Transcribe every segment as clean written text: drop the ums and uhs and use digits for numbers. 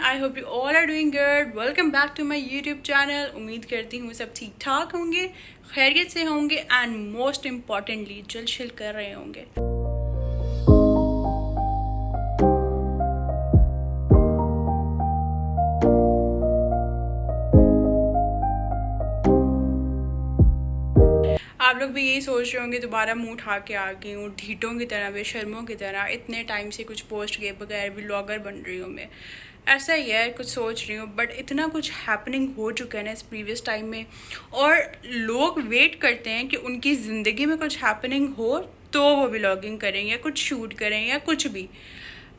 I hope you all are doing good. Welcome back to my YouTube channel. उम्मीद करती हूँ सब ठीक ठाक होंगे, खैरियत से होंगे एंड मोस्ट इम्पॉर्टेंटली जल छिल कर रहे होंगे। आप लोग भी यही सोच रहे होंगे दोबारा मुंह उठा के आ गई हूँ ढीठों की तरह, बेशर्मों की तरह। इतने टाइम से कुछ पोस्ट किए बगैर व्लॉगर बन रही हूँ मैं। ऐसा ही है, कुछ सोच रही हूँ बट इतना कुछ हैपनिंग हो चुका है ना इस प्रीवियस टाइम में, और लोग वेट करते हैं कि उनकी ज़िंदगी में कुछ हैपनिंग हो तो वो व्लॉगिंग करें या कुछ शूट करें या कुछ भी।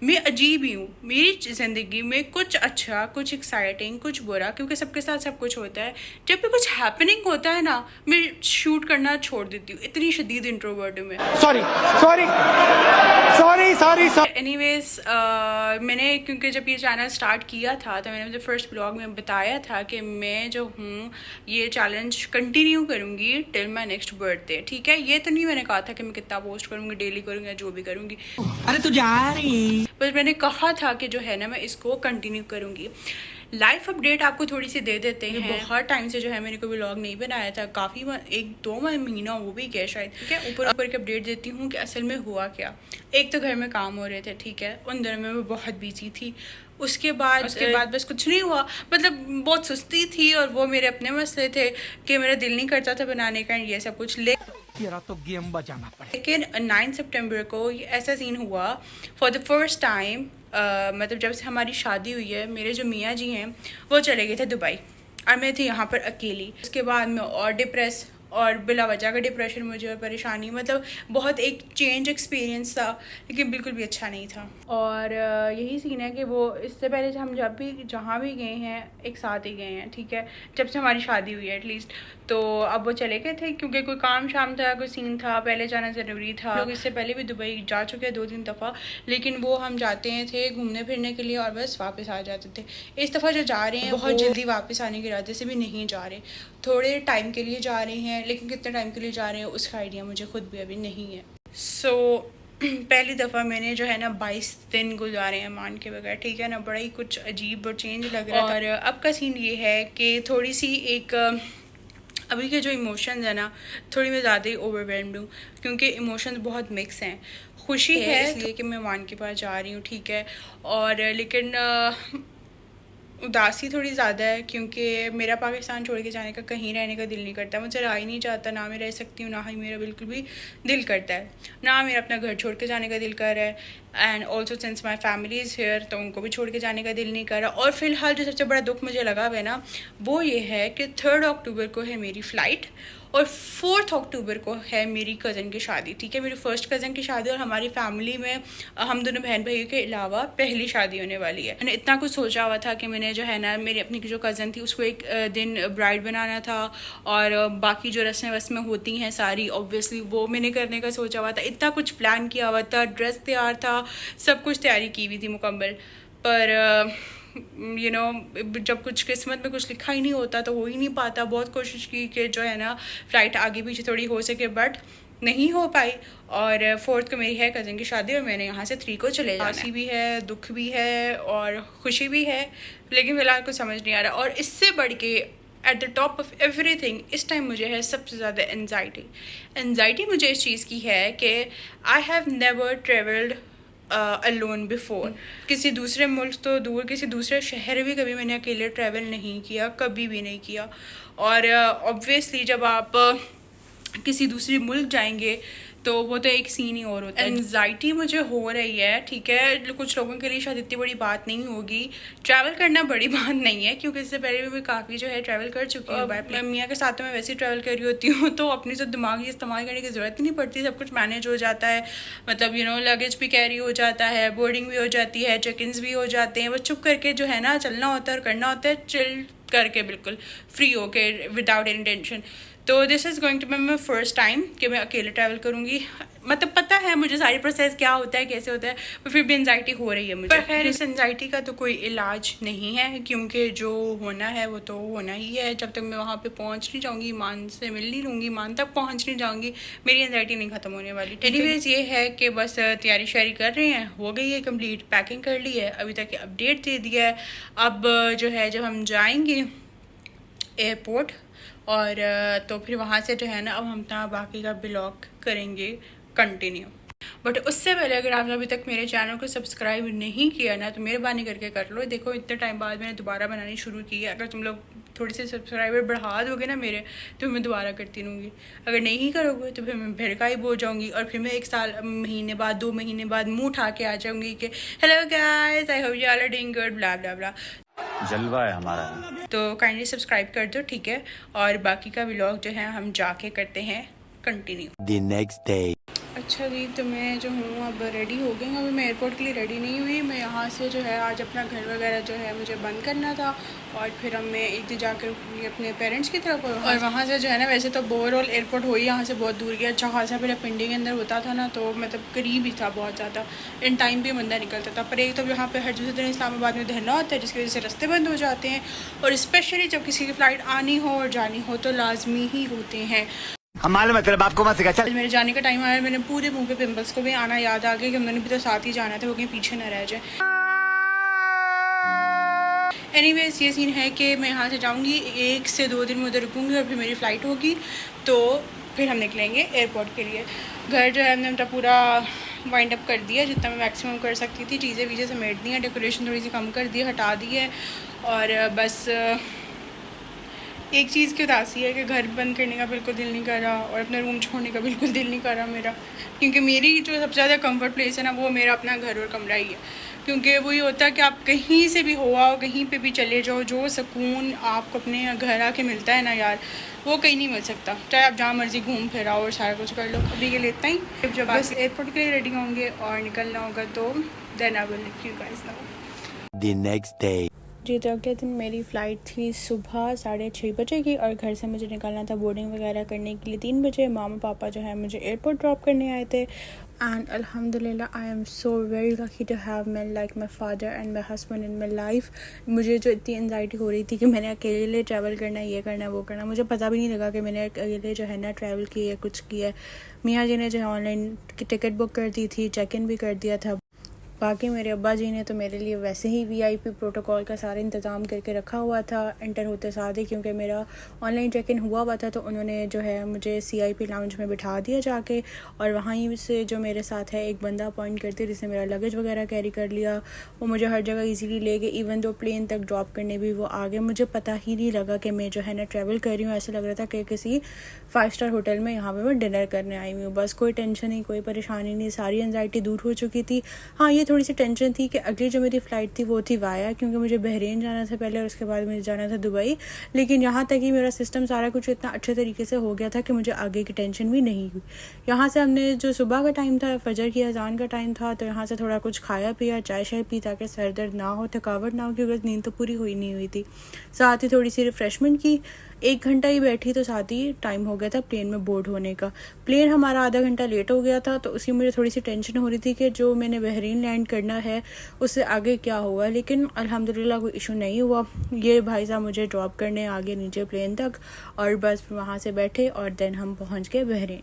मैं अजीब ही हूँ, मेरी ज़िंदगी में कुछ अच्छा, कुछ एक्साइटिंग, कुछ बुरा, क्योंकि सबके साथ सब कुछ होता है। जब भी कुछ हैपनिंग होता है ना, मैं शूट करना छोड़ देती हूँ। इतनी शदीद इंट्रोवर्ट हूँ मैं। Sorry sorry sorry sorry sorry. Anyways मैंने क्योंकि जब ये चैनल स्टार्ट किया था तो मैंने मुझे फर्स्ट ब्लॉग में बताया था कि मैं जो हूँ ये चैलेंज कंटिन्यू करूँगी टिल माई नेक्स्ट बर्थडे। ठीक है, ये तो नहीं मैंने कहा था कि मैं कितना पोस्ट करूँगी, डेली करूँगी या जो भी करूँगी। अरे तू जा रही। बस मैंने कहा था कि जो है ना मैं इसको कंटिन्यू करूँगी। लाइफ अपडेट आपको थोड़ी सी दे देते हैं। बहुत टाइम से जो है मैंने कोई व्लॉग नहीं बनाया था, काफ़ी एक दो महीना वो भी गया शायद। ठीक है, ऊपर ऊपर की अपडेट देती हूँ कि असल में हुआ क्या। एक तो घर में काम हो रहे थे, ठीक है, उन दिनों में मैं बहुत बिजी थी। उसके बाद बस कुछ नहीं हुआ, मतलब बहुत सुस्ती थी और वो मेरे अपने मसले थे कि मेरा दिल नहीं करता था बनाने का ये सब कुछ। तेरा तो गेम बजाना पड़े। लेकिन 9 सितंबर को ये ऐसा सीन हुआ फॉर द फर्स्ट टाइम, मतलब जब से हमारी शादी हुई है, मेरे जो मियाँ जी हैं वो चले गए थे दुबई और मैं थी यहाँ पर अकेली। उसके बाद मैं और डिप्रेस और बिला वजह का डिप्रेशन मुझे और परेशानी, मतलब बहुत एक चेंज एक्सपीरियंस था, लेकिन बिल्कुल भी अच्छा नहीं था। और यही सीन है कि वो इससे पहले हम जब भी जहाँ भी गए हैं एक साथ ही गए हैं। ठीक है, जब से हमारी शादी हुई है एटलीस्ट। तो अब वो चले गए थे क्योंकि कोई काम शाम था, कोई सीन था, पहले जाना ज़रूरी था। लोग इससे पहले भी दुबई जा चुके हैं 2-3 दफ़ा, लेकिन वो हम जाते हैं थे घूमने फिरने के लिए और बस वापस आ जाते थे। इस दफ़ा जो जा रहे हैं बहुत जल्दी वापस आने के इरादे से भी नहीं जा रहे, थोड़े टाइम के लिए जा रहे हैं, लेकिन कितने टाइम के लिए जा रहे हैं उसका आइडिया मुझे खुद भी अभी नहीं है। सो पहली दफ़ा मैंने जो है ना 22 दिन गुजारे हैं मान के बगैर। ठीक है ना, बड़ा ही कुछ अजीब और चेंज लग रहा है। और अब का सीन ये है कि थोड़ी सी एक अभी के जो इमोशंस है ना, थोड़ी मैं ज़्यादा ही ओवरवेल्म्ड हूँ, क्योंकि इमोशंस बहुत मिक्स हैं। खुशी है इसलिए कि मैं मान के पास जा रही हूँ, ठीक है, और लेकिन उदासी थोड़ी ज़्यादा है क्योंकि मेरा पाकिस्तान छोड़ के जाने का, कहीं रहने का दिल नहीं करता। मुझे रह ही नहीं चाहता, ना मैं रह सकती हूँ, ना ही मेरा बिल्कुल भी दिल करता है, ना मेरा अपना घर छोड़ के जाने का दिल कर रहा है। And also since my family is here, तो उनको भी छोड़ के जाने का दिल नहीं कर रहा। और फिलहाल जो सबसे बड़ा दुख मुझे लगा है ना, वो ये है कि 3 अक्टूबर को है मेरी फ़्लाइट और 4 अक्टूबर को है मेरी कज़न की शादी। ठीक है, मेरी फर्स्ट कज़न की शादी, और हमारी फैमिली में हम दोनों बहन भाइयों के अलावा पहली शादी होने वाली है। मैंने इतना कुछ सोचा हुआ था कि मैंने जो है ना मेरी अपनी जो कज़न थी उसको एक दिन ब्राइड बनाना था, और बाकी जो रस्में वस्में होती हैं सारी ऑब्वियसली वो मैंने करने का सोचा हुआ था। इतना कुछ प्लान किया हुआ था, ड्रेस तैयार था, सब कुछ तैयारी की हुई थी मुकम्मल। पर यू नो जब कुछ किस्मत में कुछ लिखा ही नहीं होता तो हो ही नहीं पाता। बहुत कोशिश की कि जो है ना फ़्लाइट आगे पीछे थोड़ी हो सके, बट नहीं हो पाई। और 4 को मेरी है कज़न की शादी और मैंने यहाँ से 3 को चले जाना। हंसी भी है, दुख भी है और खुशी भी है, लेकिन फ़िलहाल कुछ समझ नहीं आ रहा। और इससे बढ़ के at the top of everything इस टाइम मुझे है सबसे ज़्यादा एनजाइटी मुझे इस चीज़ की है कि I have never travelled alone before. किसी दूसरे मुल्क तो दूर, किसी दूसरे शहर भी कभी मैंने अकेले ट्रैवल नहीं किया, कभी भी नहीं किया। और ऑब्वियसली जब आप किसी दूसरे मुल्क जाएंगे तो वो तो एक सीन ही और होता है। एनजाइटी मुझे हो रही है, ठीक है, कुछ लोगों के लिए शायद इतनी बड़ी बात नहीं होगी, ट्रैवल करना बड़ी बात नहीं है, क्योंकि इससे पहले भी मैं काफ़ी जो है ट्रैवल कर चुकी हूँ। मियाँ के साथ तो मैं वैसे ही ट्रैवल कर रही होती हूँ, तो अपनी तो दिमाग ही इस्तेमाल करने की ज़रूरत ही नहीं पड़ती, सब कुछ मैनेज हो जाता है। मतलब लगेज भी कैरी हो जाता है, बोर्डिंग भी हो जाती है, चेक इन्स भी हो जाते हैं। बस चुप करके जो है ना चलना होता है और करना होता है, चिल करके बिल्कुल फ्री होके विदाउट एनी टेंशन। तो this is going to be my first time कि मैं अकेले ट्रैवल करूँगी। मतलब पता है मुझे सारी प्रोसेस क्या होता है, कैसे होता है, पर फिर भी एनजाइटी हो रही है मुझे। पर खैर इस एनजाइटी का तो कोई इलाज नहीं है, क्योंकि जो होना है वो तो होना ही है। जब तक मैं वहाँ पे पहुँच नहीं जाऊँगी, ईमान से मिल नहीं लूँगी, ईमान तक पहुँच नहीं जाऊँगी, मेरी एनजाइटी नहीं ख़त्म होने वाली। एनीवेज ये है कि बस तैयारी शारी कर रहे हैं, हो गई है कंप्लीट, पैकिंग कर ली है, अभी तक अपडेट दे दिया है। अब जो है जब हम जाएंगे एयरपोर्ट और तो फिर वहाँ से जो है ना अब हम अपना बाकी का ब्लॉग करेंगे कंटिन्यू। बट उससे पहले अगर आपने अभी तक मेरे चैनल को सब्सक्राइब नहीं किया ना तो मेहरबानी करके कर लो। देखो इतने टाइम बाद मैंने दोबारा बनानी शुरू की है। अगर तुम लोग थोड़े से सब्सक्राइबर बढ़ा दोगे ना मेरे, तो मैं दोबारा करती रहूँगी। अगर नहीं करोगे तो फिर मैं फिर गायब हो जाऊँगी और फिर मैं 1 साल महीने बाद 2 महीने बाद मुँह उठा के आ जाऊँगी कि hello guys, I hope you all are doing good, blah blah blah. जलवा है हमारा। तो काइंडली सब्सक्राइब कर दो, ठीक है। और बाकी का व्लॉग जो है हम जाके करते हैं कंटिन्यू। The next day. अच्छा जी, तो मैं जो हूँ अब रेडी हो गई हूँ। अभी मैं एयरपोर्ट के लिए रेडी नहीं हुई। मैं यहाँ से जो है आज अपना घर वगैरह जो है मुझे बंद करना था और फिर हम मैं एक दिन जाकर अपने पेरेंट्स की तरफ और वहाँ से जो है ना, वैसे तो बोरल एयरपोर्ट हो ही यहाँ से बहुत दूर गया। अच्छा खासा पहले पिंडी के अंदर होता था ना, तो मतलब करीब ही था बहुत ज़्यादा, इन टाइम भी बंदा निकलता था। पर एक तो यहाँ पर हर दूसरे दिन इस्लामाबाद में धरना होता है जिसकी वजह से रास्ते बंद हो जाते हैं, और स्पेशली जब किसी की फ़्लाइट आनी हो और जानी हो तो लाजमी ही होते हैं। हम मालूम है तेरे बाप को मत सिखा चल। मेरे जाने का टाइम आया, मैंने पूरे मुंह पे पिंपल्स को भी आना याद आ गया कि हमने भी तो साथ ही जाना था, वो कहीं पीछे ना रह जाए। एनीवेज ये सीन है कि मैं यहाँ से जाऊँगी, 1 से 2 दिन में उधर रुकूँगी और फिर मेरी फ़्लाइट होगी, तो फिर हम निकलेंगे एयरपोर्ट के लिए। घर जो है हमने अपना पूरा वाइंड अप कर दिया जितना मैं मैक्सिमम कर सकती थी। चीज़ें वीज़ें समेट दी हैं, डेकोरेशन थोड़ी सी कम कर दी, हटा दी है। और बस एक चीज़ की उदासी है कि घर बंद करने का बिल्कुल दिल नहीं कर रहा और अपना रूम छोड़ने का बिल्कुल दिल नहीं कर रहा मेरा, क्योंकि मेरी जो सबसे ज़्यादा कंफर्ट प्लेस है ना वो मेरा अपना घर और कमरा ही है। क्योंकि वही होता है कि आप कहीं से भी हो आओ, कहीं पे भी चले जाओ, जो सुकून आपको अपने घर आके मिलता है ना यार, वो कहीं नहीं मिल सकता। चाहे आप जहाँ मर्जी घूम फिर आओ और सारा कुछ कर लो। अभी के लिए इतना ही। जब बस एयरपोर्ट के लिए रेडी होंगे और निकलना होगा तो then I will let you guys know. The next day. जी, तो अगले दिन मेरी फ़्लाइट थी सुबह 6:30 बजे की और घर से मुझे निकलना था बोर्डिंग वगैरह करने के लिए 3 बजे। मामा पापा जो है मुझे एयरपोर्ट ड्रॉप करने आए थे। एंड अल्हम्दुलिल्लाह I am so very lucky to have man like my father and my husband in my life. मुझे जो इतनी एनजाइटी हो रही थी कि मैंने अकेले ट्रैवल करना है, ये करना है, वो करना, मुझे पता भी नहीं लगा कि मैंने अकेले जो है ना ट्रैवल किया है, कुछ किया है। मियाँ जी ने जो है ऑनलाइन टिकट बुक कर दी थी, चेक इन भी कर दिया था। बाकी मेरे अब्बा जी ने तो मेरे लिए वैसे ही VIP प्रोटोकॉल का सारा इंतज़ाम करके रखा हुआ था एंटर होते साथ ही, क्योंकि मेरा ऑनलाइन चेक इन हुआ था। तो उन्होंने जो है मुझे CIP लाउंज में बिठा दिया जाके, और वहीं से जो मेरे साथ है एक बंदा अपॉइंट करती है जिसने मेरा लगेज वगैरह कैरी कर लिया। वो मुझे हर जगह ईजीली ले गए, इवन दो प्लेन तक ड्रॉप करने भी वो आ गए। मुझे पता ही नहीं लगा कि मैं जो है ना ट्रैवल कर रही हूँ। ऐसा लग रहा था कि किसी 5 स्टार होटल में यहाँ पर मैं डिनर करने आई हुई हूँ। बस कोई टेंशन नहीं, कोई परेशानी नहीं, सारी एनजाइटी दूर हो चुकी थी। हाँ, ये थोड़ी सी टेंशन थी कि अगली जो मेरी फ़्लाइट थी वो थी वाया, क्योंकि मुझे बहरीन जाना था पहले और उसके बाद मुझे जाना था दुबई। लेकिन यहाँ तक ही मेरा सिस्टम सारा कुछ इतना अच्छे तरीके से हो गया था कि मुझे आगे की टेंशन भी नहीं हुई। यहाँ से हमने जो सुबह का टाइम था, फजर की अजान का टाइम था, तो यहाँ से थोड़ा कुछ खाया पिया, चाय शाय पी, ताकि सर दर्द ना हो, थकावट ना हो, क्योंकि नींद तो पूरी हुई नहीं हुई थी। साथ ही थोड़ी सी रिफ़्रेशमेंट की, 1 घंटा ही बैठी तो साथ ही टाइम हो गया था प्लेन में बोर्ड होने का। प्लेन हमारा आधा घंटा लेट हो गया था, तो उसी मुझे थोड़ी सी टेंशन हो रही थी कि जो मैंने बहरीन लैंड करना है उससे आगे क्या होगा। लेकिन अल्हम्दुलिल्लाह कोई इशू नहीं हुआ। ये भाई साहब मुझे ड्रॉप करने आगे नीचे प्लेन तक, और बस वहाँ से बैठे और देन हम पहुँच गए बहरीन।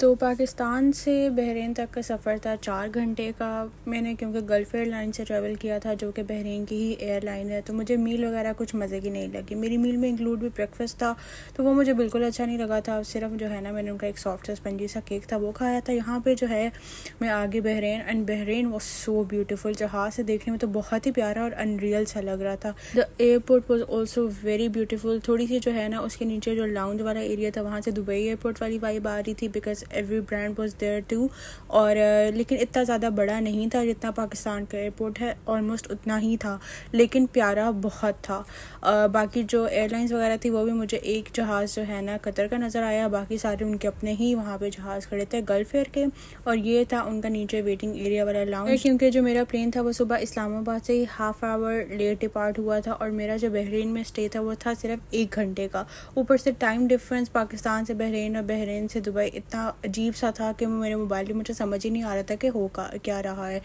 तो पाकिस्तान से बहरीन तक का सफ़र था 4 घंटे का। मैंने क्योंकि गल्फ़ एयरलाइन से ट्रैवल किया था, जो कि बहरीन की ही एयरलाइन है, तो मुझे मील वगैरह कुछ मज़े की नहीं लगी। मेरी मील में इंक्लूड भी ब्रेकफास्ट था, तो वो मुझे बिल्कुल अच्छा नहीं लगा था। सिर्फ जो है ना, मैंने उनका एक सॉफ्ट स्पंजी सा केक था वो खाया था। यहाँ पे जो है मैं आगे Bahrain, and Bahrain was so beautiful. जहाज़ से देखने में तो बहुत ही प्यारा और अनरियल सा लग रहा था। The airport was also very beautiful. थोड़ी सी जो है ना उसके नीचे जो लाउंज वाला एरिया था, वहाँ से दुबई एयरपोर्ट वाली वाइब आ रही थी, because every brand was there too. और लेकिन इतना ज़्यादा बड़ा नहीं था जितना पाकिस्तान का एयरपोर्ट है, ऑलमोस्ट उतना ही था, लेकिन प्यारा बहुत था। बाकी जो एयरलाइंस वगैरह थी वो भी मुझे एक जहाज़ जो है ना कतर का नज़र आया, बाकी सारे उनके अपने ही वहाँ पे जहाज़ खड़े थे गल्फ एयर के। और ये था उनका नीचे वेटिंग एरिया वाला लाउंज, क्योंकि जो मेरा प्लेन था वो सुबह इस्लामाबाद से ही हाफ आवर लेट डिपार्ट हुआ था और मेरा जो बहरीन में स्टे था वो था सिर्फ 1 घंटे का। ऊपर से टाइम डिफरेंस पाकिस्तान से बहरीन और बहरीन से दुबई इतना अजीब सा था कि मेरे मोबाइल में मुझे समझ ही नहीं आ रहा था कि हो क्या रहा है।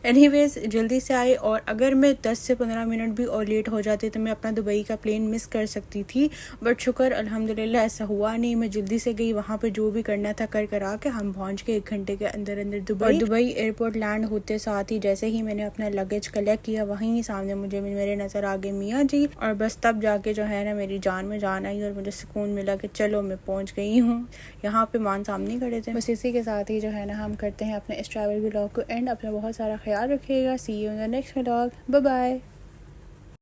एनीवेज जल्दी से आई, और अगर मैं 10 से 15 मिनट भी और लेट हो जाती तो मैं अपना दुबई का प्लेन मिस कर सकती थी, बट शुक्र अल्हम्दुलिल्लाह ऐसा हुआ नहीं। मैं जल्दी से गई, वहाँ पे जो भी करना था करा के हम पहुँच गए 1 घंटे के अंदर अंदर दुबई। दुबई एयरपोर्ट लैंड होते साथ ही जैसे ही मैंने अपना लगेज कलेक्ट किया, वहीं सामने मुझे मेरे नज़र आ गए मियाँ जी, और बस तब जाके जो है ना मेरी जान में जान आई और मुझे सुकून मिला कि चलो मैं पहुँच गई हूँ। यहाँ पे मान सामने खड़े थे। बस इसी के साथ ही जो है ना हम करते हैं अपने इस ट्रैवल व्लॉग को एंड। अपना बहुत सारा ख्याल रखिएगा। See you in the next vlog. Bye bye.